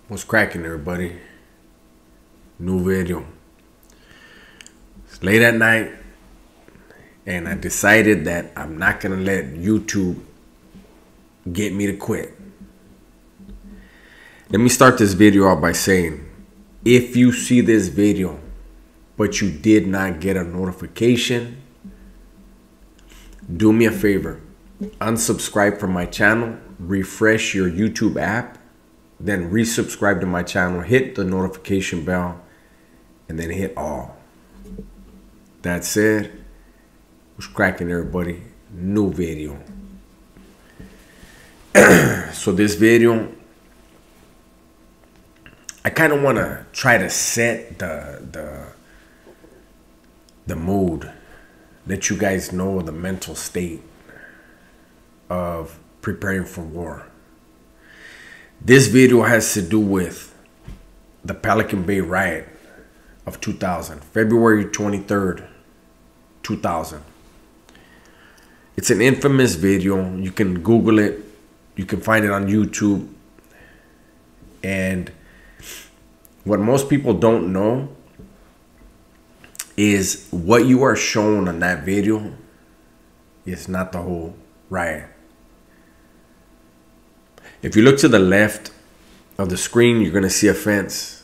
What's cracking, everybody? New video. It's late at night, and I decided that I'm not gonna let YouTube get me to quit. Let me start this video out by saying, if you see this video but you did not get a notification, do me a favor, unsubscribe from my channel, refresh your YouTube app, then resubscribe to my channel, hit the notification bell, and then hit all. That said, what's cracking, everybody? New video. So this video, I kind of want to try to set the mood, let you guys know the mental state of preparing for war. This video has to do with the Pelican Bay riot of 2000, February 23rd, 2000. It's an infamous video. You can Google it. You can find it on YouTube. And what most people don't know is what you are shown on that video is not the whole riot. If you look to the left of the screen, you're going to see a fence.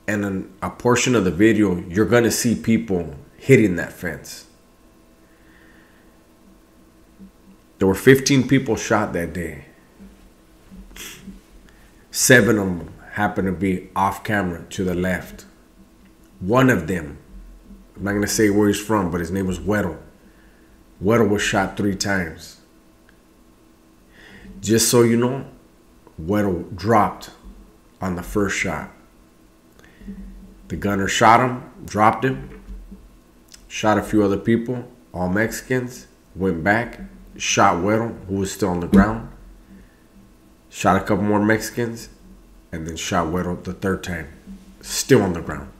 And in a portion of the video, you're going to see people hitting that fence. There were 15 people shot that day. 7 of them happened to be off camera to the left. One of them, I'm not going to say where he's from, but his name was Weddle. Weddle was shot 3 times. Just so you know, Weddle dropped on the first shot. The gunner shot him, dropped him, shot a few other people, all Mexicans, went back, shot Weddle, who was still on the ground, shot a couple more Mexicans, and then shot Weddle the 3rd time, still on the ground.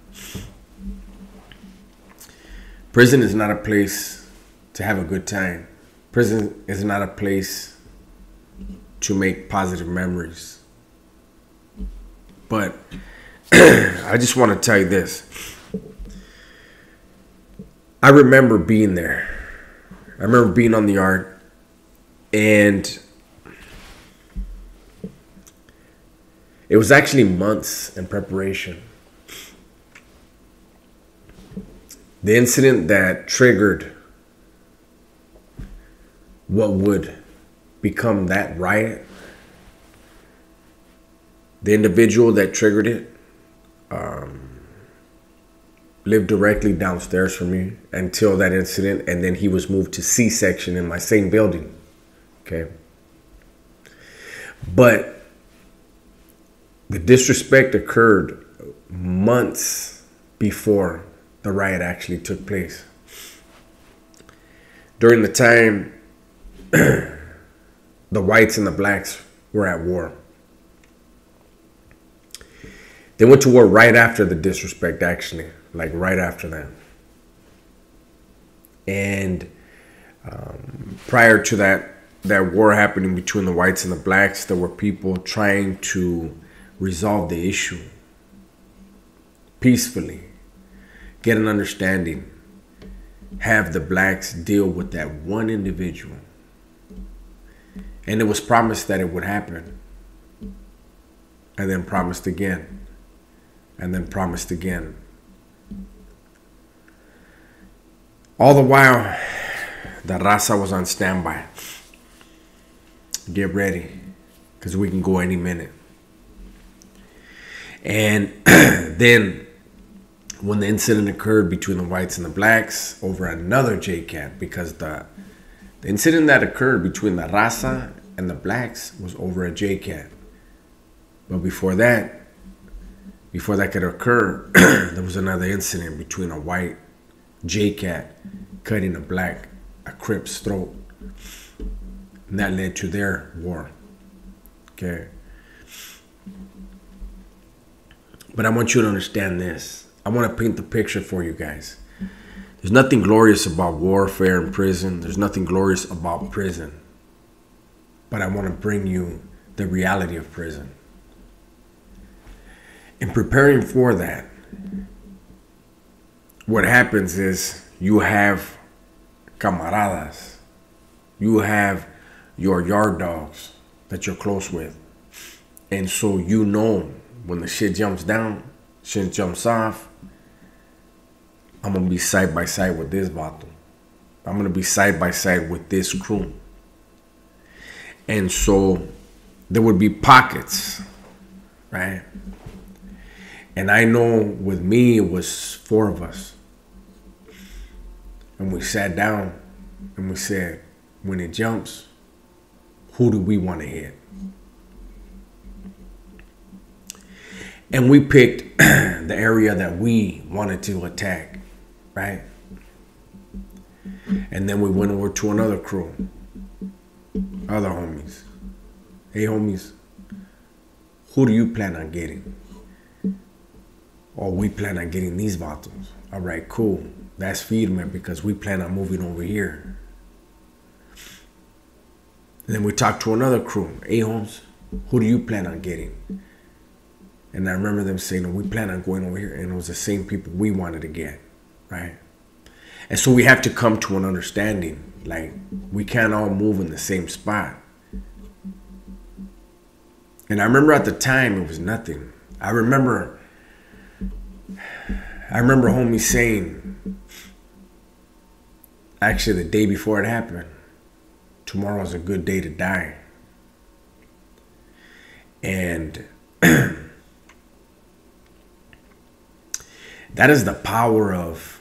Prison is not a place to have a good time. Prison is not a place to make positive memories. But I just want to tell you this. I remember being there. I remember being on the yard, and it was actually months in preparation. The incident that triggered what would become that riot, the individual that triggered it lived directly downstairs from me until that incident, and then he was moved to C-section in my same building. Okay. But the disrespect occurred months before the riot actually took place. During the time the whites and the blacks were at war. They went to war right after the disrespect, actually, like right after that. And prior to that war happening between the whites and the blacks, there were people trying to resolve the issue peacefully, get an understanding, have the blacks deal with that one individual. And it was promised that it would happen. And then promised again. And then promised again. All the while, the raza was on standby. Get ready, because we can go any minute. And then when the incident occurred between the whites and the blacks over another JCAT, because the incident that occurred between the raza and the blacks was over a JCAT. But before that could occur, there was another incident between a white JCAT cutting a Crip's throat. And that led to their war. Okay. But I want you to understand this. I want to paint the picture for you guys. There's nothing glorious about warfare in prison. There's nothing glorious about prison. But I want to bring you the reality of prison. In preparing for that, what happens is you have camaradas. You have your yard dogs that you're close with. And so you know when the shit jumps down, shit jumps off, I'm going to be side by side with this vato. I'm going to be side by side with this crew. And so there would be pockets, right? And I know with me, it was 4 of us. And we sat down and we said, when it jumps, who do we want to hit? And we picked the area that we wanted to attack, right? And then we went over to another crew, other homies. Hey, homies, who do you plan on getting? Or we plan on getting these bottles. All right, cool. That's feedback because we plan on moving over here. And then we talked to another crew. Hey, homes, who do you plan on getting? And I remember them saying, oh, we plan on going over here. And it was the same people we wanted to get, right? And so we have to come to an understanding. Like, we can't all move in the same spot. And I remember at the time, it was nothing. I remember homie saying, actually the day before it happened, tomorrow's a good day to die. And that is the power of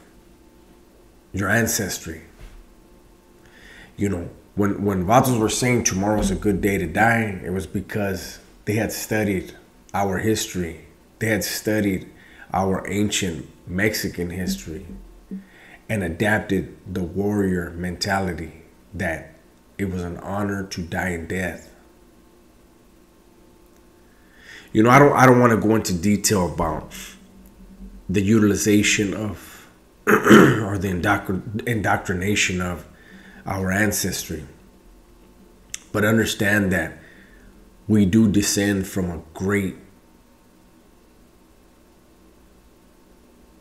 your ancestry. You know, when vatos were saying tomorrow's a good day to die, it was because they had studied our history. They had studied our ancient Mexican history and adapted the warrior mentality that it was an honor to die in death. You know, I don't want to go into detail about the utilization of or the indoctrination of our ancestry, but understand that we do descend from a great,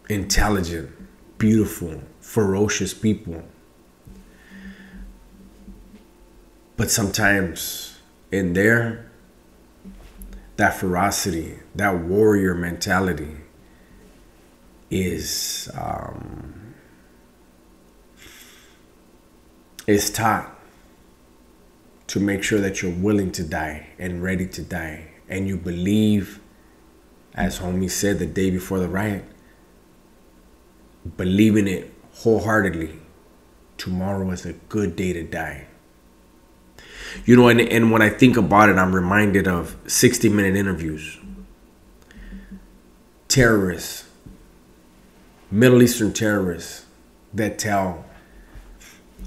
intelligent, beautiful, ferocious people. But sometimes in there, that ferocity, that warrior mentality is taught to make sure that you're willing to die and ready to die. And you believe, as homie said the day before the riot, believe in it wholeheartedly. Tomorrow is a good day to die. You know, and when I think about it, I'm reminded of 60-minute interviews. Terrorists, Middle Eastern terrorists that tell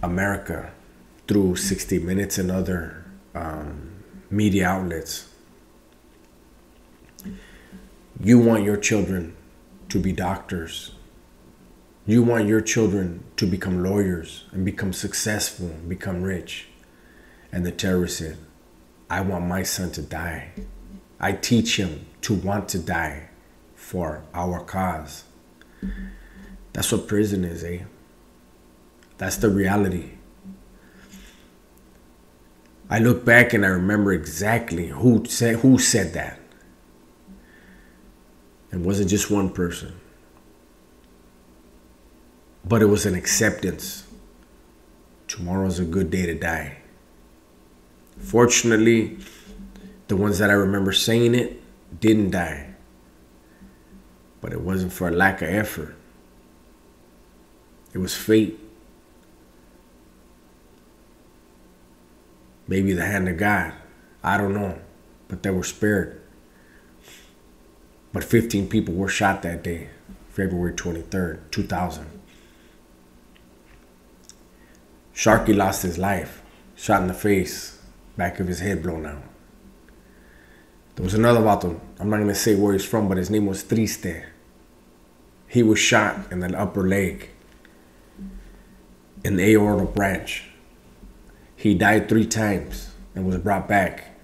America through 60 Minutes and other media outlets, you want your children to be doctors. You want your children to become lawyers and become successful and become rich. And the terrorist said, I want my son to die. I teach him to want to die for our cause. That's what prison is, eh? That's the reality. I look back and I remember exactly who said that. It wasn't just one person. But it was an acceptance. Tomorrow's a good day to die. Fortunately, the ones that I remember saying it didn't die. But it wasn't for a lack of effort. It was fate. Maybe the hand of God. I don't know. But they were spared. But 15 people were shot that day, February 23rd, 2000. Sharky lost his life, shot in the face, back of his head blown out. There was another vato, I'm not going to say where he's from, but his name was Triste. He was shot in the upper leg, in the aortal branch. He died 3 times and was brought back.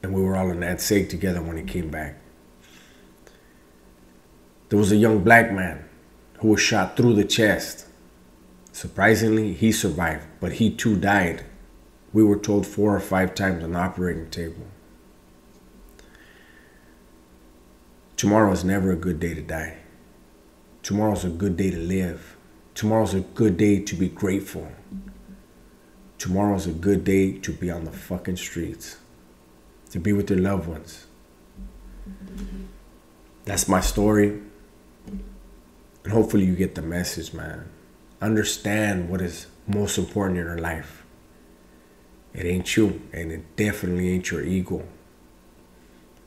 And we were all in that sake together when he came back. There was a young black man who was shot through the chest. Surprisingly, he survived, but he too died. We were told 4 or 5 times on the operating table. Tomorrow is never a good day to die. Tomorrow's a good day to live. Tomorrow's a good day to be grateful. Tomorrow's a good day to be on the fucking streets. To be with your loved ones. That's my story. And hopefully you get the message, man. Understand what is most important in your life. It ain't you, and it definitely ain't your ego.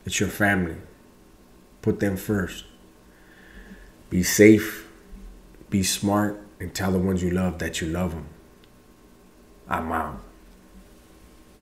It's your family. Put them first. Be safe, be smart, and tell the ones you love that you love them. I'm out.